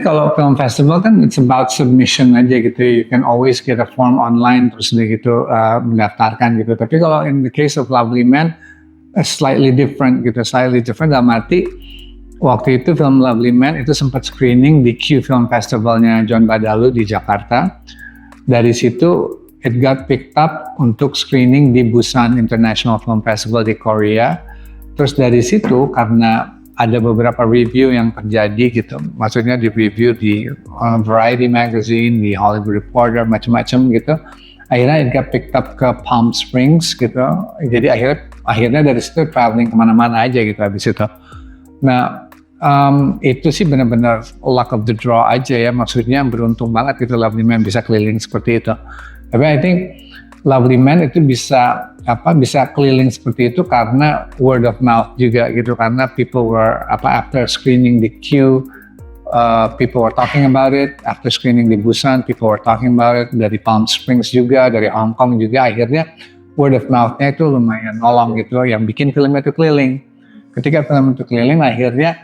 kalau film festival kan it's about submission aja gitu. You can always get a form online terus gitu mendaftarkan gitu. Tapi kalau in the case of Lovely Man, slightly different gitu. Slightly different dalam arti waktu itu film Lovely Man itu sempat screening di Q Film Festivalnya John Badalu di Jakarta. Dari situ it got picked up untuk screening di Busan International Film Festival di Korea. Terus dari situ karena ada beberapa review yang terjadi gitu, maksudnya di review di Variety Magazine, di Hollywood Reporter, macam-macam gitu. Akhirnya it got picked up ke Palm Springs gitu. Jadi akhirnya dari situ traveling kemana-mana aja gitu habis itu. Nah itu sih benar-benar luck of the draw aja ya, maksudnya beruntung banget gitu Lovely Man bisa keliling seperti itu. Tapi I think Lovely Man itu bisa keliling seperti itu karena word of mouth juga gitu, karena people were after screening di Q, people were talking about it, after screening di Busan people were talking about it, dari Palm Springs juga, dari Hong Kong juga, akhirnya word of mouth-nya itu lumayan nolong gitu yang bikin film itu keliling. Ketika film itu keliling akhirnya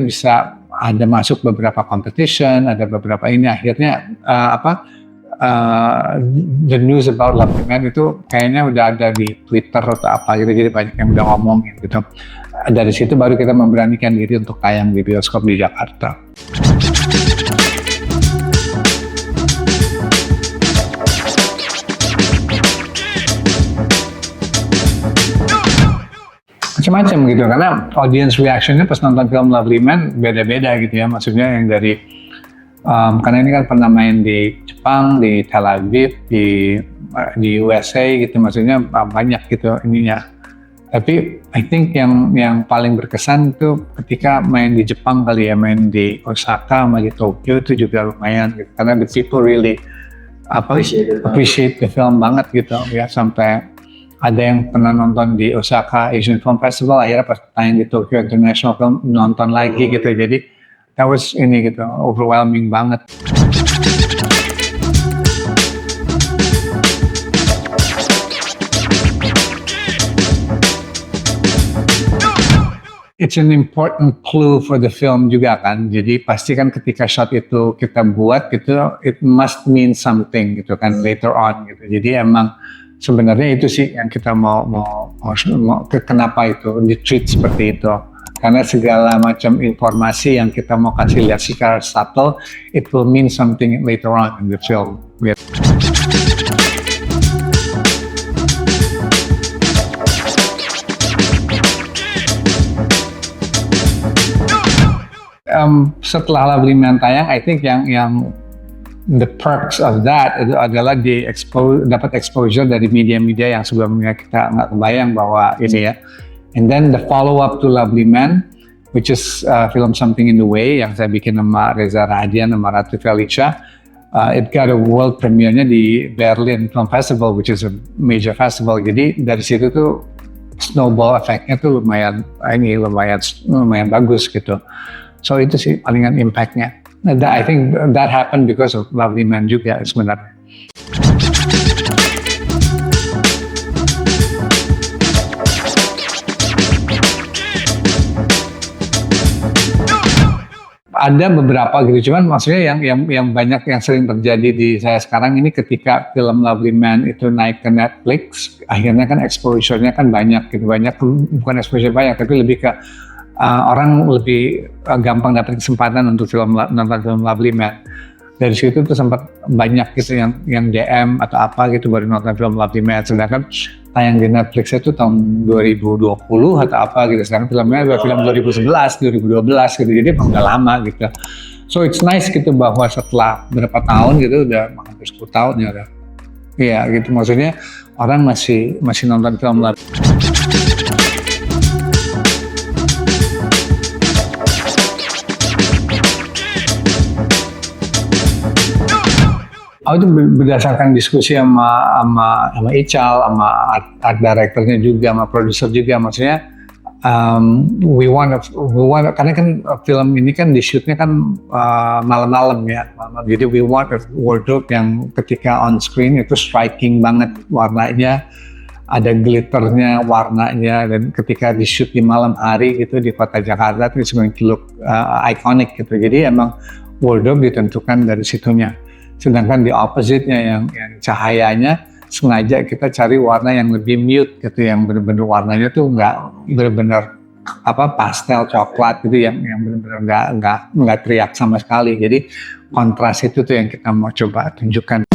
bisa ada masuk beberapa competition, ada beberapa ini, akhirnya the news about Lovely Man itu kayaknya udah ada di Twitter atau apa gitu, jadi banyak yang udah ngomongin gitu. Dari situ baru kita memberanikan diri untuk tayang di bioskop di Jakarta. Macam-macam gitu, karena audience reactionnya pas nonton film Lovely Man beda-beda gitu ya, maksudnya yang dari karena ini kan pernah main di Jepang, di Tel Aviv, di USA gitu, maksudnya banyak gitu ininya. Tapi I think yang paling berkesan itu ketika main di Jepang kali ya, main di Osaka sama di Tokyo itu juga lumayan gitu, karena the people really appreciate the film banget gitu ya, sampai ada yang pernah nonton di Osaka Asian Film Festival, akhirnya pas tayang di Tokyo International Film nonton lagi gitu, jadi that was ini gitu, overwhelming banget. It's an important clue for the film juga kan, jadi pasti kan ketika shot itu kita buat gitu, it must mean something gitu kan later on gitu. Jadi emang sebenarnya itu sih yang kita mau kenapa itu di-treat seperti itu. Karena segala macam informasi yang kita mau kasih lihat secara subtle, it will mean something later on in the film. Setelah Lovely Man tayang, I think yang the perks of that itu adalah dapat exposure dari media-media yang sebelumnya kita nggak kebayang bahwa ini ya. And then the follow-up to Lovely Man, which is film Something in the Way yang saya bikin sama Reza Radian sama Ratu Felicia. It got a world premiere-nya di Berlin Film Festival, which is a major festival. Jadi dari situ tuh snowball effect-nya tuh lumayan bagus gitu. So itu sih palingan impact-nya. I think that happened because of Lovely Man juga sebenarnya. Ada beberapa gitu, cuman maksudnya yang banyak yang sering terjadi di saya sekarang ini ketika film Lovely Man itu naik ke Netflix, akhirnya kan exposure-nya kan banyak gitu, bukan exposure banyak, tapi lebih ke orang lebih gampang dapat kesempatan untuk nonton film Lovely Man. Dari situ tuh sempat banyak gitu yang DM atau apa gitu baru nonton film Lovely Man, sedangkan tayang di Netflix itu tahun 2020 atau apa gitu, sedangkan filmnya adalah film 2011, 2012 gitu, jadi emang udah lama gitu. So it's nice gitu bahwa setelah berapa tahun gitu, udah hampir 10 tahun ya udah. Iya gitu, maksudnya orang masih nonton film Lovely Man. Oh, itu berdasarkan diskusi sama Ical, sama art directornya juga, sama produser juga, maksudnya we want karena kan film ini kan di shootnya kan malam-malam ya, jadi we want a wardrobe yang ketika on screen itu striking banget warnanya, ada glitternya, warnanya, dan ketika di shoot di malam hari gitu di kota Jakarta itu going to look iconic gitu. Jadi emang wardrobe ditentukan dari situnya. Sedangkan di opposite-nya yang cahayanya sengaja kita cari warna yang lebih mute gitu, yang benar-benar warnanya tuh nggak benar-benar pastel coklat gitu, yang benar-benar nggak teriak sama sekali. Jadi kontras itu tuh yang kita mau coba tunjukkan.